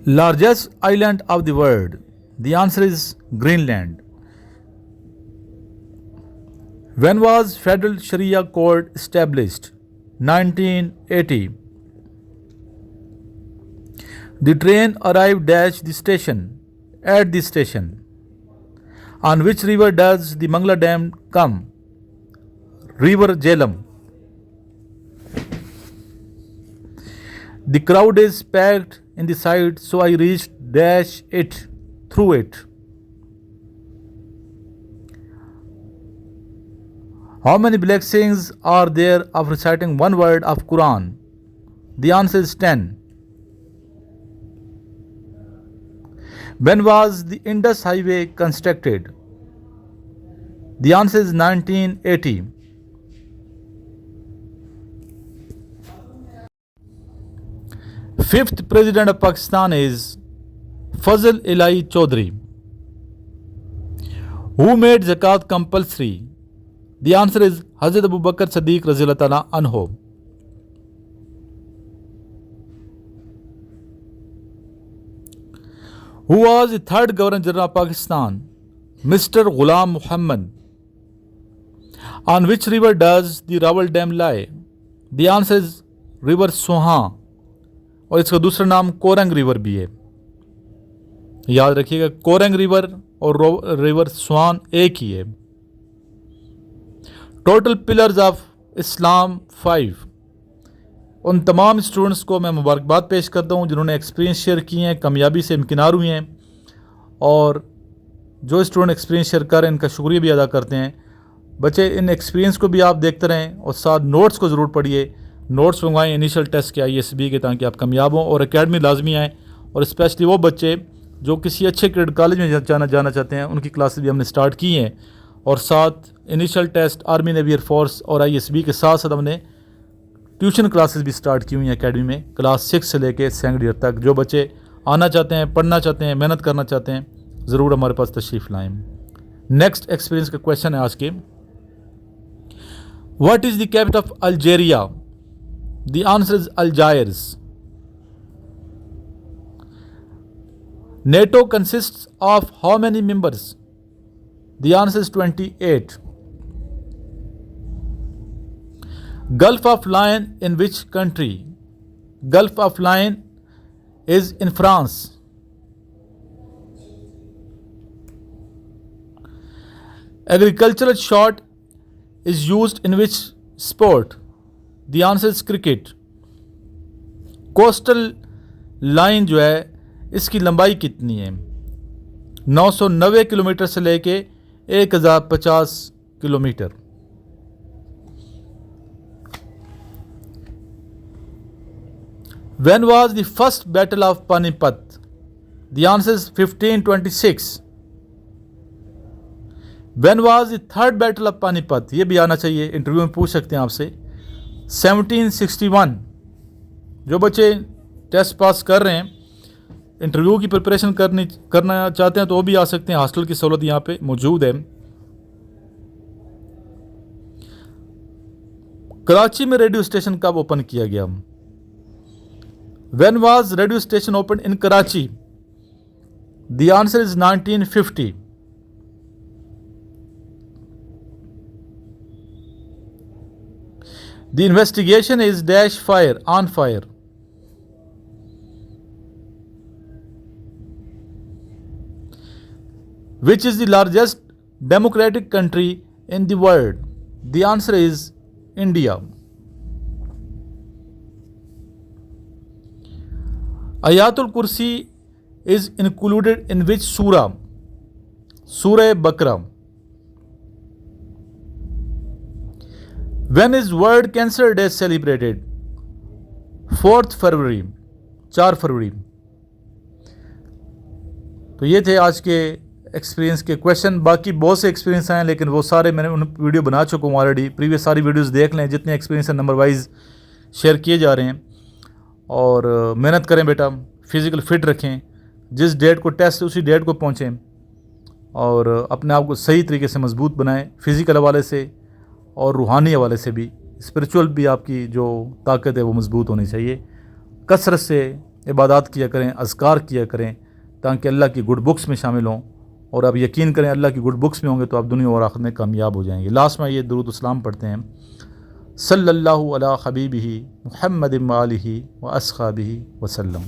Largest island of the world. The answer is Greenland. When was Federal Sharia Court established? 1980. The train arrived at the station. At the station. On which river does the Mangla Dam come? River Jhelum. The crowd is packed in the side, so I reached dash it through it. How many blessings are there of reciting one word of Quran? The answer is 10. When was the Indus Highway constructed? The answer is 1980. Fifth President of Pakistan is Fazl Ilahi Chaudhry. Who made zakat compulsory? The answer is Hazrat Abu Bakr Siddiq Radhiyallahu Ta'ala Anhu. Who was the third Governor General of Pakistan? Mr. Ghulam Muhammad. On which river does the Rawal Dam lie? The answer is River Sohan. और इसका दूसरा नाम Korang river भी है, याद रखिएगा। Korang river और river स्वान एक ही है। Total pillars of Islam 5। उन तमाम स्टूडेंट्स को मैं मुबारकबाद पेश करता हूँ जिन्होंने एक्सपीरियंस शेयर किए हैं, कामयाबी से इम्किनार हुए हैं, और जो स्टूडेंट एक्सपीरियंस शेयर कर रहे हैं इनका शुक्रिया भी अदा करते हैं। बच्चे, इन एक्सपीरियंस को भी आप देखते रहें और साथ नोट्स को ज़रूर पढ़िए। नोट्स मंगवाएं इनिशियल टेस्ट के ISB के, ताकि आप कामयाब हों और एकेडमी लाजमी आएँ। और स्पेशली वो बच्चे जो किसी अच्छे क्रेडिट कॉलेज में जाना चाहते हैं, उनकी क्लासेस भी हमने स्टार्ट की हैं। और साथ initial test army navy air force और ISB के साथ साथ हमने ट्यूशन क्लासेस भी स्टार्ट की हुई हैं एकेडमी में, क्लास 6 से लेके सेकेंड ईयर तक। जो बच्चे आना चाहते हैं, पढ़ना चाहते हैं, मेहनत करना चाहते हैं, ज़रूर हमारे पास तशरीफ़ लाएँ। नेक्स्ट एक्सपीरियंस का क्वेश्चन है आज के, what is the capital of Algeria? The answer is Algiers. NATO consists of how many members? The answer is 28. Gulf of Lion in which country? Gulf of Lion is in France. Agricultural shot is used in which sport? The answer is cricket. Coastal line जो है इसकी लंबाई कितनी है? 990 kilometre से लेके 1050 kilometre. When was the first battle of Panipat? The answer is 1526. When was the third battle of Panipat? ये भी आना चाहिए, इंटरव्यू में पूछ सकते हैं आपसे। 1761। जो बच्चे टेस्ट पास कर रहे हैं, इंटरव्यू की प्रिपरेशन करना चाहते हैं तो वो भी आ सकते हैं, हॉस्टल की सहूलत यहाँ पे मौजूद है। कराची में रेडियो स्टेशन कब ओपन किया गया? When was radio station open in Karachi? The answer is 1950. The investigation is dash fire, on fire. Which is the largest democratic country in the world? The answer is India. Ayatul Kursi is included in which surah? Surah Baqarah. When is World Cancer Day celebrated? 4th फरवरी, 4 फरवरी। तो ये थे आज के experience के question. बाकी बहुत से experience हैं, लेकिन वो सारे मैंने उन वीडियो बना चुका हूँ ऑलरेडी। प्रीवियस सारी वीडियोस देख लें, जितने एक्सपीरियंस हैं नंबर वाइज शेयर किए जा रहे हैं। और मेहनत करें बेटा, फिज़िकल फिट रखें, जिस डेट को टेस्ट उसी डेट को पहुँचें, और अपने आप को सही तरीके से मजबूत बनाएं, फिज़िकल हवाले से और रूहानी हवाले से भी। स्पिरिचुअल भी आपकी जो ताकत है वो मज़बूत होनी चाहिए। कसरत से इबादत किया करें, अज़कार किया करें, ताकि अल्लाह की गुड बुक्स में शामिल हों। और आप यकीन करें अल्लाह की गुड बुक्स में होंगे तो आप दुनिया और आखिरत में कामयाब हो जाएंगे। लास्ट में ये दुरूद इस्लाम पढ़ते हैं, सल्लल्लाहु अला हबीबिही मुहम्मद व आलिही व अस्हाबिही वसल्लम।